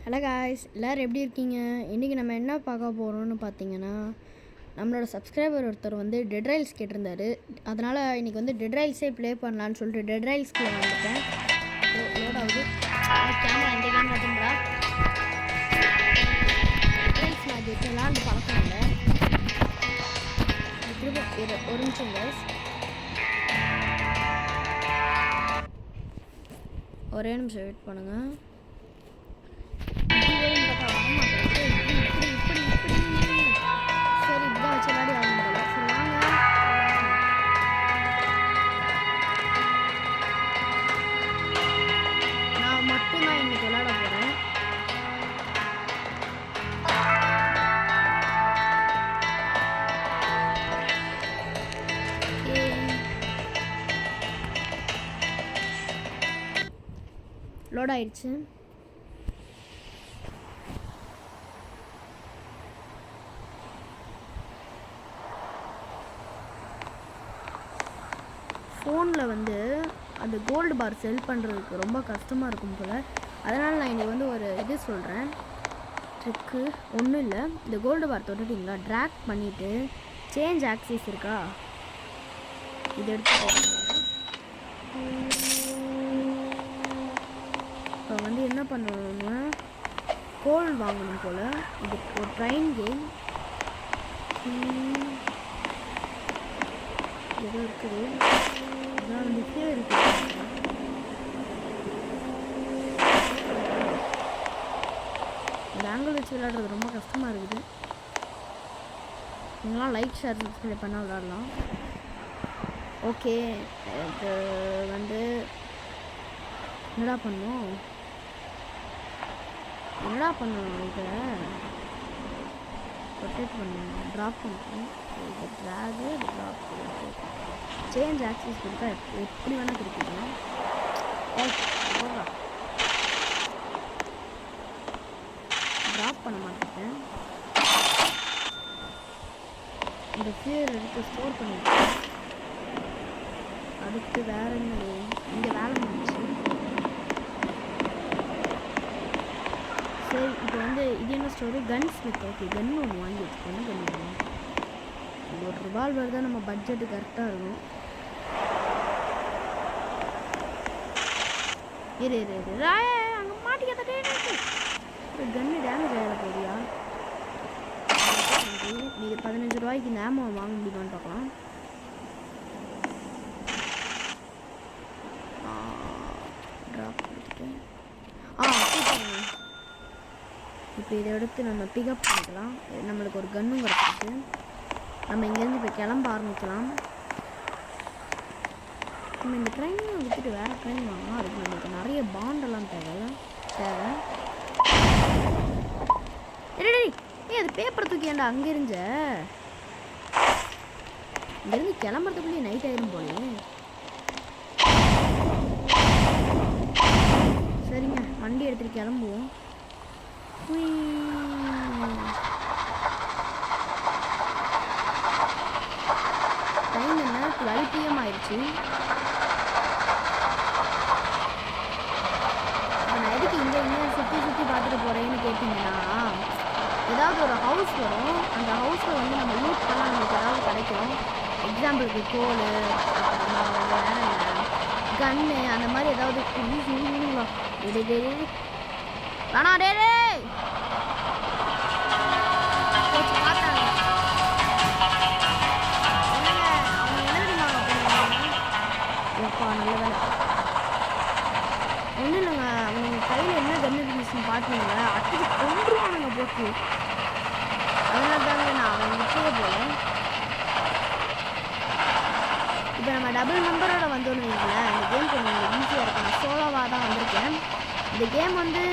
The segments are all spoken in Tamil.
ஹலோ காய்ஸ், எல்லோரும் எப்படி இருக்கீங்க? இன்றைக்கி நம்ம என்ன பார்க்க போகிறோம்னு பார்த்தீங்கன்னா, நம்மளோட சப்ஸ்கிரைபர் ஒருத்தர் வந்து டெட் ரைல்ஸ் கேட்டிருந்தாரு. அதனால் இன்றைக்கி வந்து டெட் ரைல்ஸே ப்ளே பண்ணலான்னு சொல்லிட்டு டெட் ரைல்ஸ்க்குள்ளே வந்துட்டேன். லோட் ஆகுது. கேமரா இந்த கேமரா திரும்பா. டெட் ரைல்ஸ் நான் இது வச்சு விளாண்டு பழக்கம் இல்லை. திரும்ப ஒரு நிமிஷம் கைஸ், ஒரே நிமிஷம் வெயிட் பண்ணுங்கள். சரி, இப்படிதான் வச்சு விளையாடி ஆகும் போல. சரி வாங்க. நான் மட்டும்தான் இன்னைக்கு விளையாட போகிறேன். லோட் ஆயிடுச்சு. ஃபோனில் வந்து அந்த கோல்டு பார் செல் பண்ணுறதுக்கு ரொம்ப கஷ்டமாக இருக்கும் போல். அதனால் நான் இன்றைக்கி வந்து ஒரு இது சொல்கிறேன், ட்ரிக்கு. ஒன்றும் இல்லை, இந்த கோல்டு பார் தொட்டுட்டிங்களா, ட்ராக் பண்ணிவிட்டு சேஞ்ச் ஆக்சிஸ் இருக்கா, இது எடுத்து இப்போ வந்து என்ன பண்ணணும்னா கோல் வாங்கணும் போல். இது ஒரு ட்ரெயின் கேம் ஏதோ இருக்குது. அதான் டிஸ்பிளே இருக்குது. இந்த ஆங்கிள் வச்சு விளையாடுறது ரொம்ப கஷ்டமாக இருக்குது. நீங்களாம் லைக் ஷேர் சப்ஸ்கிரைப் பண்ணால் விளையாடலாம். ஓகே, இது வந்து என்னடா பண்ணணும் இதை ரொட்டேட் பண்ணணும், ட்ராப் பண்ணுறேன். இது ட்ராகு, ட்ராப் சேஞ்ச் ஆக்சிஸ் கொடுத்தா எப்படி வேணால் கொடுக்கலாம். ட்ராப் பண்ண மாட்டேன். இந்த ஃபியர் எடுத்து ஸ்டோர் பண்ணிட்டேன். அடுத்து வேற என்ன, இங்கே வேலை முடிச்சு. சரி, இப்போ வந்து இது என்ன ஸ்டோரி, கன் ஸ்மித். ஓகே, கன் ஒன்று வாங்கி வச்சுக்கோங்க. கன் இது ஒரு ரிவால்வர் தான், நம்ம பட்ஜெட்டு கரெக்டாக இருக்கும். இரு அங்கே மாட்டிக்கிட்டே ஒரு கன்னு டேமேஜ் ஆகிட போதியா. நீங்கள் 15 ரூபாய்க்கு இந்த ஆமோ வாங்க முடியுமான்னு பார்க்கலாம். ட்ராப் பண்ணிட்டேன். இப்போ இதை எடுத்து நம்ம பிக்கப் பண்ணிக்கலாம். நம்மளுக்கு ஒரு கன்னும் கிடச்சிருக்கு. நம்ம இங்கேருந்து இப்போ கிளம்ப ஆரம்பிக்கலாம். நம்ம இந்த ட்ரெயினை விட்டுட்டு வேறு ட்ரெயின் வாங்கலாம். அதுக்கு நம்மளுக்கு நிறைய பாண்டெல்லாம் தேவை. அது பேப்பர் தூக்கி ஏன்டா அங்கே இங்கேருந்து கிளம்புறதுக்குள்ளேயே நைட் ஆயிரும் போலே. சரிங்க, வண்டி எடுத்துகிட்டு கிளம்புவோம். டைம் என்ன, 12 PM ஆயிடுச்சு. நான் எதுக்கு இங்கே சுற்றி பார்த்துட்டு போகிறேன்னு கேட்டிங்கன்னா, ஏதாவது ஒரு ஹவுஸ் வரும். அந்த ஹவுஸில் வந்து நம்ம லூட் பண்ணால் நம்மளுக்கு ஏதாவது கிடைக்கும். எக்ஸாம்பிளுக்கு கோல், கன்னு, அந்த மாதிரி ஏதாவது வேணா டே பார்த்தாங்க. அவங்க என்ன எப்பா நல்ல வேலை. ஒன்றும் இல்லைங்க, அவங்க கையில் என்ன கன்னு இருந்துச்சுன்னு பார்த்தீங்களா, அட்டுக்கு கொண்டுருவானுங்க போட்டு. அதனால தாங்க நான் அவங்க விட்டே போல. இப்போ நம்ம டபுள் நம்பரோட வந்தோன்னு வைங்களேன், இந்த கேம் கொஞ்சம் ஈஸியாக இருக்கும். நான் சோலோவாக தான் வந்திருக்கேன். இந்த கேம் வந்து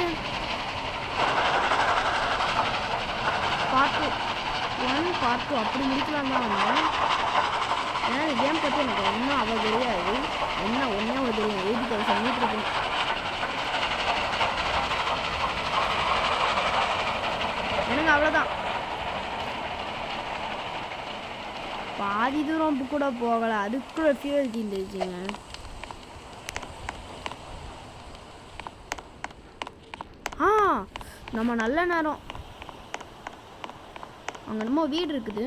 பார்ட் 1 பார்ட் 2 அப்படி முடிக்கலாம் தான் வந்தேன். ஏன்னா இந்த கேம் பற்றி எனக்கு ஒன்றும் அவ்வளோ தெரியாது. என்ன ஒன்றே அவ்வளோ தெரியும், 80,000 மீட்டர் இருக்கும். எனக்கு அவ்வளோதான். பாதி தூரம் கூட போகலை, அதுக்குள்ள ஃபியூல் தீர்ந்துருச்சுங்க. நம்ம நல்ல நேரம். அங்கே நம்ம வீடு இருக்குது,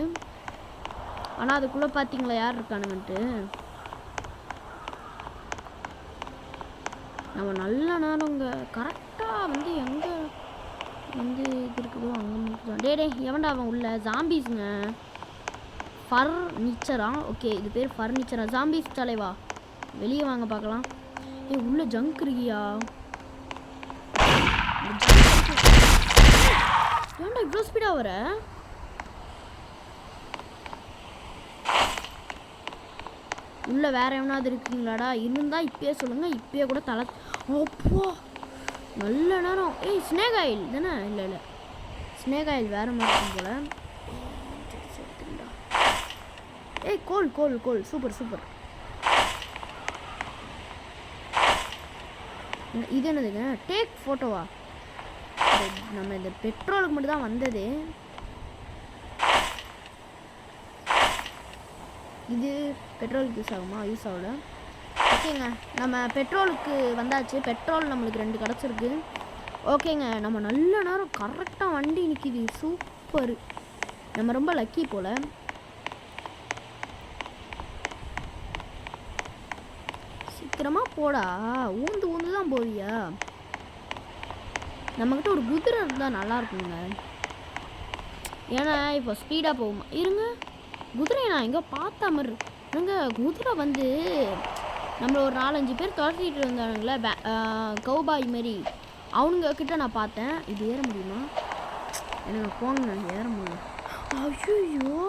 ஆனால் அதுக்குள்ளே பார்த்தீங்களா யார் இருக்கானுங்கன்ட்டு. நம்ம நல்ல நேரம் இங்கே கரெக்டாக வந்து எங்கே வந்து இது இருக்குதோ அங்கே மட்டும். டே எவன்டா அவன் உள்ள? ஜாம்பீஸுங்க. ஃபர்னிச்சரா? ஓகே, இது பேர் ஃபர்னிச்சரா? ஜாம்பீஸ் தலைவா, வெளியே வாங்க பார்க்கலாம். உள்ள ஜங்க் இருக்கியா? ஏன்டா இவ்வளோ ஸ்பீடாக வர? உள்ள வேற எவனாவது இருக்குங்களாடா? இருந்தா இப்பயே சொல்லுங்க, இப்பயே கூட தலை. அப்போ நல்ல நேரம். ஸ்னேக் ஆயில் தானே? இல்லை ஸ்னேக் ஆயில் வேற மாதிரி போல. கோல் கோல் கோல், சூப்பர் சூப்பர். இது என்னதுங்க? டேக் ஃபோட்டோவா? நம்ம இந்த பெட்ரோலுக்கு மட்டும் தான் வந்தது. இது பெட்ரோலுக்கு யூஸ் ஆகுமா? யூஸ் ஆகல. ஓகேங்க, நம்ம பெட்ரோலுக்கு வந்தாச்சு. பெட்ரோல் நம்மளுக்கு 2 கிடச்சிருக்கு. ஓகேங்க, நம்ம நல்ல நேரம் கரெக்டாக வண்டி நிற்கிது. சூப்பர், நம்ம ரொம்ப லக்கி போல். சீக்கிரமாக போடா, ஊந்து தான் போவியா? நம்மக்கிட்ட ஒரு குதிரை இருந்தால் நல்லா இருக்குங்க. ஏன்னா இப்போ ஸ்பீடாக போகுமா? இருங்க, குதிரையை நான் எங்கே பார்த்த மாதிரி இருங்க. குதிரை வந்து நம்மளை ஒரு 4-5 பேர் துரத்திட்டு இருந்தானுங்களே, கௌபாய் மாரி, அவனுங்க கிட்ட நான் பார்த்தேன். இது ஏற முடியுமா? எனக்கு போங்க, நான் ஏற முடியும். ஐயோ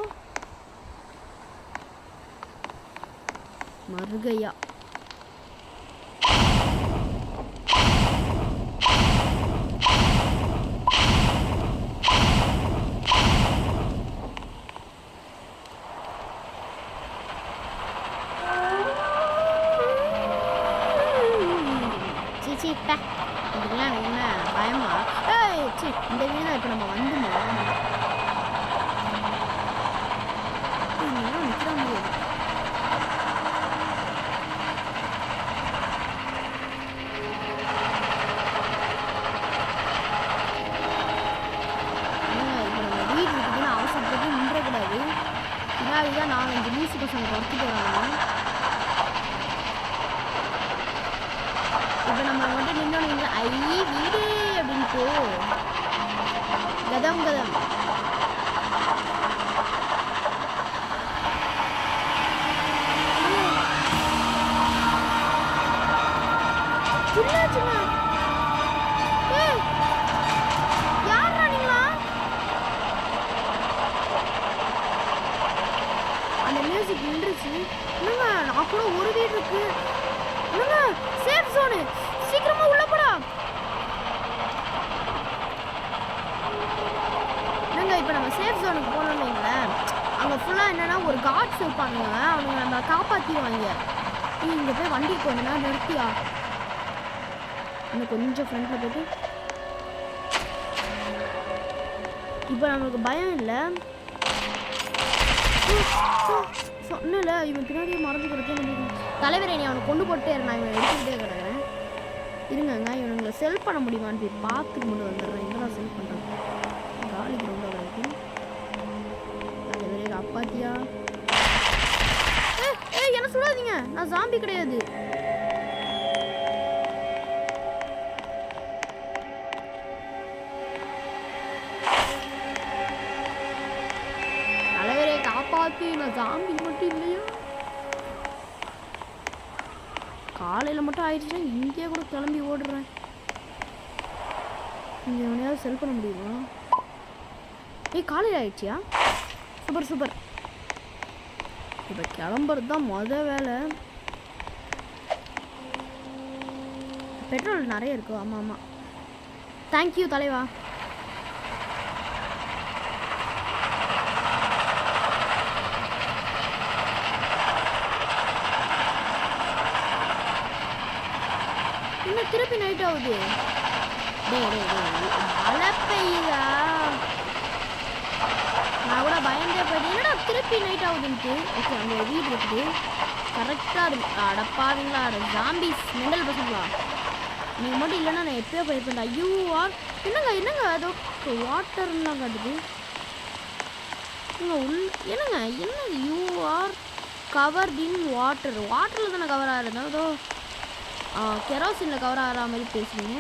மருகையா. இதுக்கெல்லாம் எனக்கு என்ன பயமா? இந்த வீடு இப்போ நம்ம வந்துமா நிற்க முடியாது. இப்போ நம்ம வீடு இருக்குதுன்னு அவசரத்துக்கு நின்றக்கூடாது. பின்னாடி தான் 4-5 லூசு பசங்க துரத்துட்டு வராங்க. இப்போ நம்ம மட்டும் நின்றோன்னு ஐ வீடு அப்படின்ட்டு கதம் கதம். யாரா நீங்களா? அந்த மியூசிக் நின்றுச்சு. என்னங்க, நான் கூட ஒரு வீடு இருக்கு. என்னங்க, சேஃப் ஜோனு, சீக்கிரமா உள்ள போடா. என்னங்க, இப்போ நம்ம சேஃப் ஜோனுக்கு போனோம்னு வைங்களேன், அங்கே ஃபுல்லாக என்னன்னா ஒரு கார்ட்ஸ் இருப்பாங்க, அவங்க நம்ம காப்பாற்றிடுவாங்க. இங்கே போய் வண்டி கொஞ்ச நேரம் நிறுத்தியா? இன்னும் கொஞ்சம் ஃப்ரண்ட்டில் போய்ட்டு. இப்போ நம்மளுக்கு பயம் இல்லை. சொன்னல இவன் பின்னாடியே மறந்து கொடுத்தே. தலைவரை நீ அவனை கொண்டு போட்டே நான் இவனை எடுத்துக்கிட்டே கிடக்கிறேன். இருங்க, இவனுங்களை செல் பண்ண முடியுமான்னு போய் பார்த்துக்கு மட்டும் வந்துடுறேன். எங்கடா செல் பண்ணுறேன்? காலி கிரௌண்டாக வரைக்கும் தலைவரே அப்பாத்தியா. என்ன சொல்லாதீங்க, நான் ஜாம்பி கிடையாது. தலைவரே காப்பாத்தி, நான் ஜாம்பி மட்டும் இல்லையா? காலையில் மட்டும் ஆயிடுச்சுன்னா இங்கேயே கூட கிளம்பி ஓடுறேன். இங்கே எவனையாவது செல் பண்ண முடியுமா? காலையில் ஆயிடுச்சியா? Super super. இப்போ கிளம்புறது தான் வேலை. பெட்ரோல் நிறைய இருக்கு. ஆமாம் ஆமாம், தேங்க்யூ தலைவா. இன்னும் திருப்பி நைட் ஆகுது. மழை பெய்யுதா? நான் கூட பயந்தே போயிட்டு என்னடா திருப்பி நைட் ஆகுதுன்ட்டு. ஓகே, அங்கே ஒரு வீடு இருக்குது கரெக்டாக இருக்கு. அடப்பாருங்களா, ஜாம்பிஸ் மெண்டல் பசங்களா. நீங்கள் மட்டும் இல்லைன்னா நான் எப்பயோ போயிருப்பேன். யூஆர் என்னங்க அதோ வாட்டர்லாம் காட்டுது. என்னங்க யூஆர் கவர்ட் இன் வாட்டரில் தானே கவர் ஆகிறதா? அதோ கெரோசினில் கவர் ஆகிற மாதிரி பேசுகிறீங்க.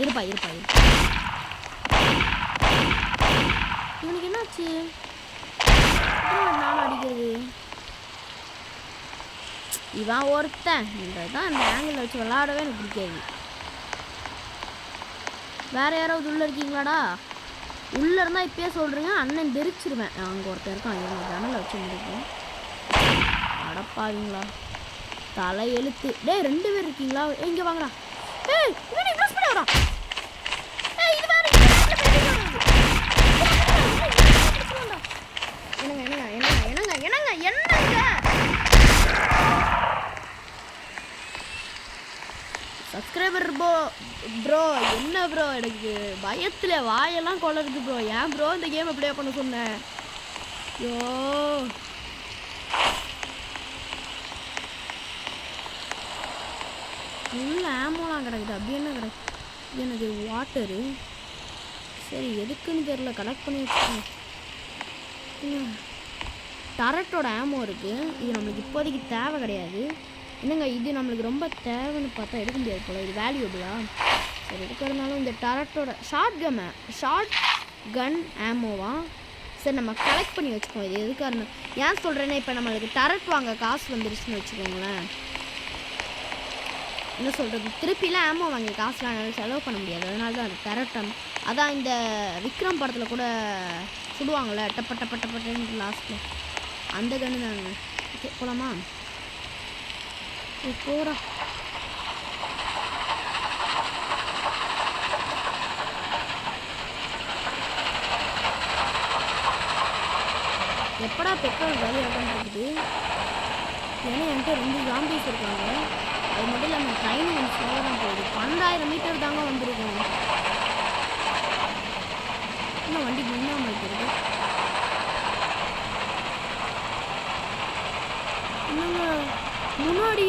இருப்பா இவனுக்கு என்னாச்சு? நானும் அடிக்கிறது இவன் ஒருத்தன் தான் இந்த ஆங்கிள் வச்சு விளாடவே எனக்கு பிடிக்காது. வேற யாராவது உள்ள இருக்கீங்களாடா? உள்ள இருந்தா இப்பயே சொல்றீங்க, அண்ணன் தெரிச்சிருவேன். அங்கே ஒருத்தன் இருக்கான், இவன் ஜன்னலை வச்சு முடிப்போம். அடப்பாவீங்களா தலை எழுத்து. டேய் 2 பேர் இருக்கீங்களா? இங்கே வாங்கடா. ஏய் இவனை க்ளோஸ் பண்ணி வரா. ஏய் இது வேற என்னங்க சப்ஸ்கிரைபர் ப்ரோ என்ன ப்ரோ எனக்கு பயத்தில் வாயெல்லாம் கொளருது ப்ரோ. ஏன் ப்ரோ இந்த கேம் ப்ளே பண்ண சொன்னேன்? ஐயோ உள்ள ஆமோலாம் கிடக்குது. அப்படி என்ன கிடக்கு? எனக்கு வாட்டரு சரி எதுக்குன்னு தெரியல. கலெக்ட் பண்ணி வச்சுக்கோங்க. டரட்டோட ஆமோ இருக்குது. இது நம்மளுக்கு இப்போதைக்கு தேவை கிடையாது. என்னங்க இது நம்மளுக்கு ரொம்ப தேவைன்னு பார்த்தா எடுக்க முடியாது போல. இது வேல்யூபிளா? சரி எடுக்கிறதுனாலும் இந்த டரட்டோட ஷார்ட் கன் ஆமோவா? சரி நம்ம கலெக்ட் பண்ணி வச்சுக்கோம். இது எதுக்காக ஏன் சொல்கிறேன்னா, இப்போ நம்மளுக்கு டரட் வாங்க காசு வந்துருச்சுன்னு வச்சுக்கோங்களேன். என்ன சொல்கிறது, திருப்பிலாம் ஆமோ வாங்கி காசுலாம் என்னால் செலவு பண்ண முடியாது. அதனால தான் அது டரட்டம். அதான் இந்த விக்ரம் படத்தில் கூட சுடுவாங்கள்ல டப்பட்டப்பட்டப்பட்டு லாஸ்ட்டில், அந்த கன்று தாங்க. ஓகே போகலாமா? போடா. எப்படா பெட்ரோல் வேலையாக இருக்குது? ஏன்னா என்கிட்ட 2 ஜாம்பிஸ் இருக்காங்க. அது மட்டும் இல்லாமல் ட்ரெயின் கொஞ்சம் ஸ்லோவாக தான் போகுது. 12,000 மீட்டர் தாங்க வந்துருக்கோம். இன்னும் வண்டி முன்னாமல் இருக்குது. என்னங்க முன்னாடி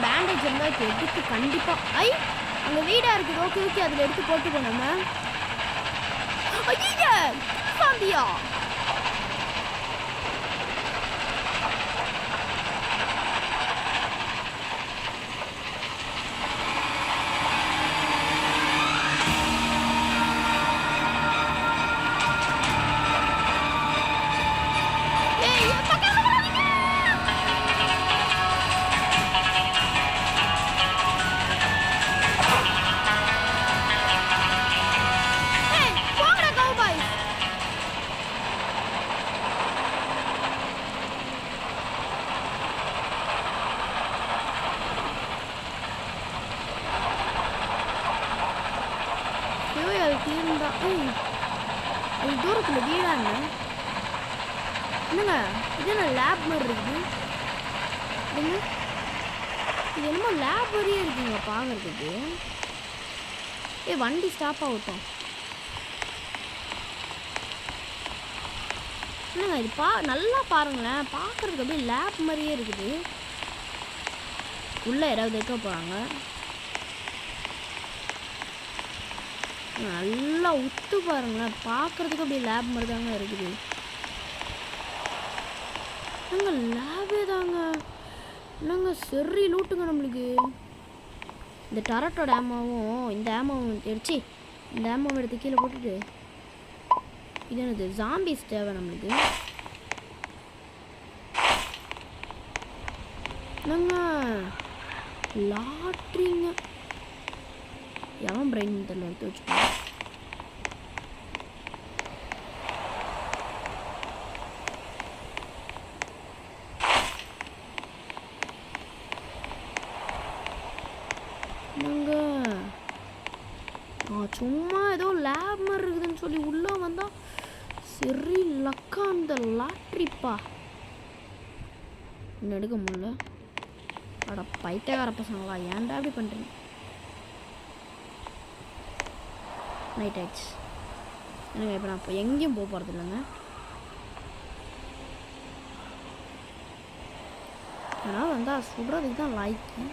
பேண்டேஜ் இருந்தால் எடுத்து கண்டிப்பாக அங்கே வீடாக இருக்குது. ஓகே அதில் எடுத்து போட்டுக்கோ. நம்ம சாந்தியா அது தூரத்தில் வீடாங்க. என்னங்க இது என்ன லேப் மாதிரி இருக்குது? இது என்னமோ லேப் மாதிரியே இருக்குங்க பார்க்கறதுக்கு. வண்டி ஸ்டாப் ஆகட்டும். என்னங்க இது நல்லா பாருங்களேன், பார்க்கறதுக்கு அப்படியே லேப் மாதிரியே இருக்குது. உள்ளே யாராவது வைக்க போகிறாங்க. நல்லா உத்து பாருங்களேன், பார்க்கறதுக்கு அப்படியே லேப் மாதிரி தாங்க இருக்குது. நாங்கள் லேபே தாங்க. நாங்கள் சரி லூட்டுங்க நம்மளுக்கு. இந்த டரட்டோட ஆமாவும் இந்த ஆமாவும் எடுத்து இந்த ஆமாவும் எடுத்து கீழே போட்டுட்டு, இது என்னது ஜாம்பிஸ் தேவை நம்மளுக்கு. நாங்கள் லாட்ரிங்க எவன் பிரெயின் தெரியல எடுத்து வச்சுக்கோங்க. சும்மா ஏதோ லேப் மாதிரி இருக்குதுன்னு சொல்லி உள்ளே வந்தால் சரி லக்கா அந்த லாட்ரிப்பா. இன்னும் எடுக்க முடியல. அட பைத்தியக்கார பசங்களா, ஏன்டா அப்படி பண்ணுறீங்க? நைட் ஆயிடுச்சு. எனக்கு இப்போ நான் இப்போ எங்கேயும் போக போகிறது இல்லைங்க. ஆனால் வந்தால் சுடுறதுக்கு தான் லாய்க்கு.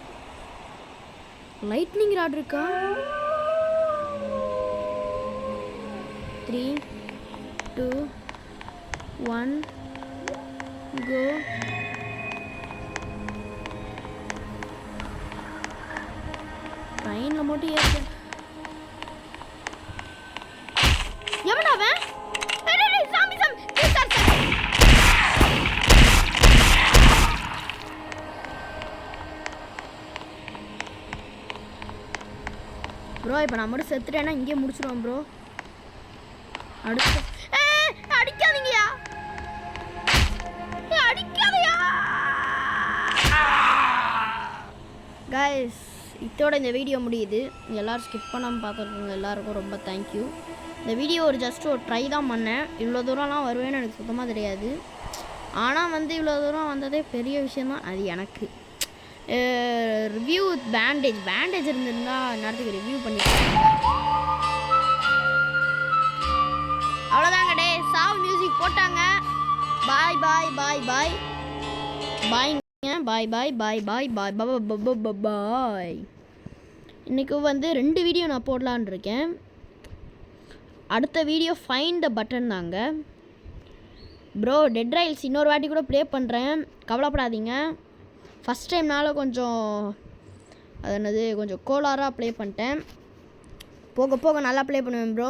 லைட்னிங் ராட் இருக்கா? 3 2 1 கோ. ட்ரெயினில் மட்டும் ஏற்று எவனாவன்? சாமி சாமி ப்ரோ. இப்போ நான் மட்டும் செத்துட்டேன்னா இங்கே முடிச்சிடுவோம் ப்ரோ. அடுத்து அடிக்காதீங்கயா, அடிக்காதயா கைஸ். இதோட இந்த வீடியோ முடியுது. எல்லோரும் ஸ்கிப் பண்ணாமல் பார்த்துருக்கோங்க. எல்லாருக்கும் ரொம்ப தேங்க்யூ. இந்த வீடியோ ஜஸ்ட் ஒரு ட்ரை தான் பண்ணேன். இவ்வளோ தூரம்லாம் வருவேன்னு எனக்கு சுத்தமாக தெரியாது. ஆனால் வந்து இவ்வளோ தூரம் வந்ததே பெரிய விஷயந்தான் அது எனக்கு. ரிவ்யூ பேண்டேஜ் இருந்திருந்தா நேரத்துக்கு ரிவ்யூ பண்ணியிருக்கேன். அவ்வளோதாங்க டே. சாவ் மியூசிக் போட்டாங்க. பாய் பாய் பாய் பாய் பாய்ங்க. பாய் பாய் பாய் பாய் பாய் பாய். இன்றைக்கி வந்து 2 வீடியோ நான் போடலான்னு இருக்கேன். அடுத்த வீடியோ ஃபைண்ட் த பட்டன் தாங்க ப்ரோ. டெட் ரைல்ஸ் இன்னொரு வாட்டி கூட ப்ளே பண்ணுறேன், கவலைப்படாதீங்க. ஃபஸ்ட் டைம்னால கொஞ்சம் அது என்னது கொஞ்சம் கோளாராக ப்ளே பண்ணிட்டேன். போக போக நல்லா ப்ளே பண்ணுவேன் ப்ரோ.